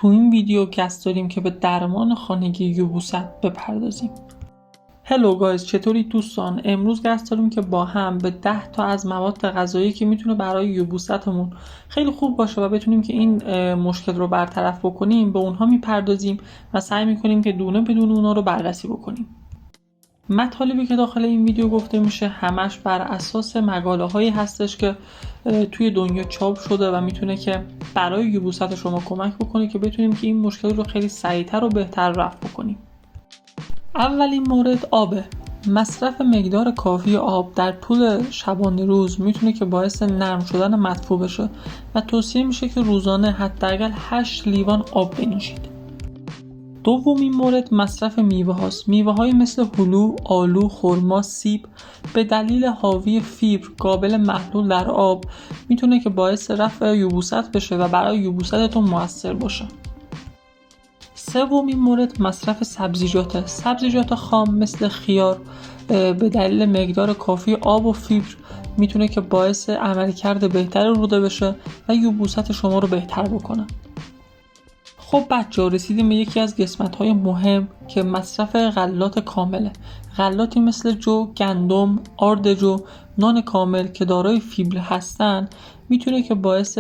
تو این ویدیو قصد داریم که به درمان خانگی یبوست بپردازیم. هلو گایز، چطوری دوستان؟ امروز قصد داریم که با هم به 10 تا از مواد غذایی که میتونه برای یبوستمون خیلی خوب باشه و بتونیم که این مشکل رو برطرف بکنیم به اونها میپردازیم و سعی میکنیم که دونه بدون اونها رو بررسی بکنیم. مطالبی که داخل این ویدیو گفته میشه همش بر اساس مقاله هایی هستش که توی دنیا چاپ شده و میتونه که برای یبوست شما کمک بکنه که بتونیم که این مشکل رو خیلی سریعتر و بهتر رفع بکنیم. اولین مورد آبه. مصرف مقدار کافی آب در طول شبانه روز میتونه که باعث نرم شدن مدفوع بشه و توصیه میشه که روزانه حداقل 8 لیوان آب بنوشید. دومین مورد مصرف میوه هاست. میوه های مثل هلو، آلو، خرما، سیب به دلیل حاوی فیبر قابل محلول در آب میتونه که باعث رفع یبوست بشه و برای یبوستتون موثر باشه. سومین مورد مصرف سبزیجات خام مثل خیار به دلیل مقدار کافی آب و فیبر میتونه که باعث عملکرد بهتر روده بشه و یبوست شما رو بهتر بکنه. خب بچه‌ها، رسیدیم به یکی از قسمت‌های مهم که مصرف غلات کامله. غلاتی مثل جو، گندم، آرد جو، نان کامل که دارای فیبر هستن میتونه که باعث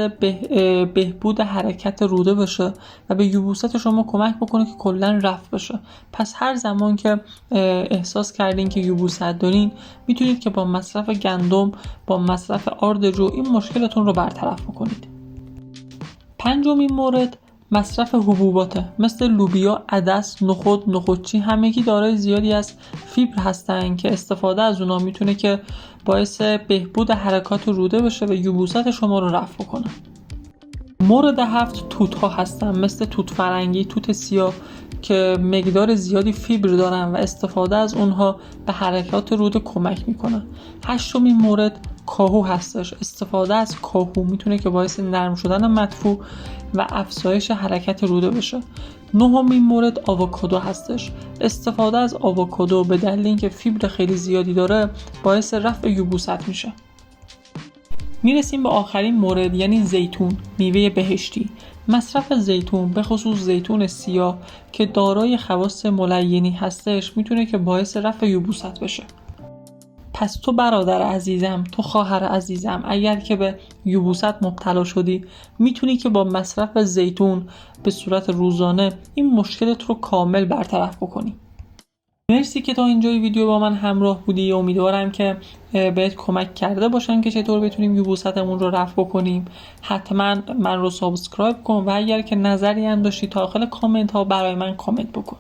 بهبود حرکت روده بشه و به یبوست شما کمک بکنه که کلاً رفع بشه. پس هر زمان که احساس کردین که یبوست دارین میتونید که با مصرف گندم، با مصرف آرد جو این مشکلتون رو برطرف بکنید. پنجمین مورد مصرف حبوباته مثل لوبیا، عدس، نخودچی همگی دارای زیادی از فیبر هستن که استفاده از اونا میتونه که باعث بهبود حرکات روده بشه و یبوست شما رو رفع کنه. مورد 7 توت ها هستن مثل توت فرنگی، توت سیاه که مقدار زیادی فیبر دارن و استفاده از اونها به حرکات روده کمک میکنه. هشتمین مورد کاهو هستش. استفاده از کاهو میتونه که باعث نرم شدن مدفوع و افزایش حرکت روده بشه. نهمین مورد آووکادو هستش. استفاده از آووکادو به دلیل اینکه فیبر خیلی زیادی داره باعث رفع یبوست میشه. میرسیم به آخرین مورد، یعنی زیتون، میوه بهشتی. مصرف زیتون، به خصوص زیتون سیاه که دارای خواص ملینی هستش میتونه که باعث رفع یبوست بشه. پس تو برادر عزیزم، تو خواهر عزیزم، اگر که به یبوست مبتلا شدی میتونی که با مصرف زیتون به صورت روزانه این مشکلت رو کامل برطرف بکنی. مرسی که تا اینجای ویدیو با من همراه بودی. امیدوارم که بهت کمک کرده باشن که چطور بتونیم یبوستمون رو رفع بکنیم. حتما من رو سابسکرایب کن و اگر که نظری هم داشتی داخل کامنت ها برای من کامنت بکن.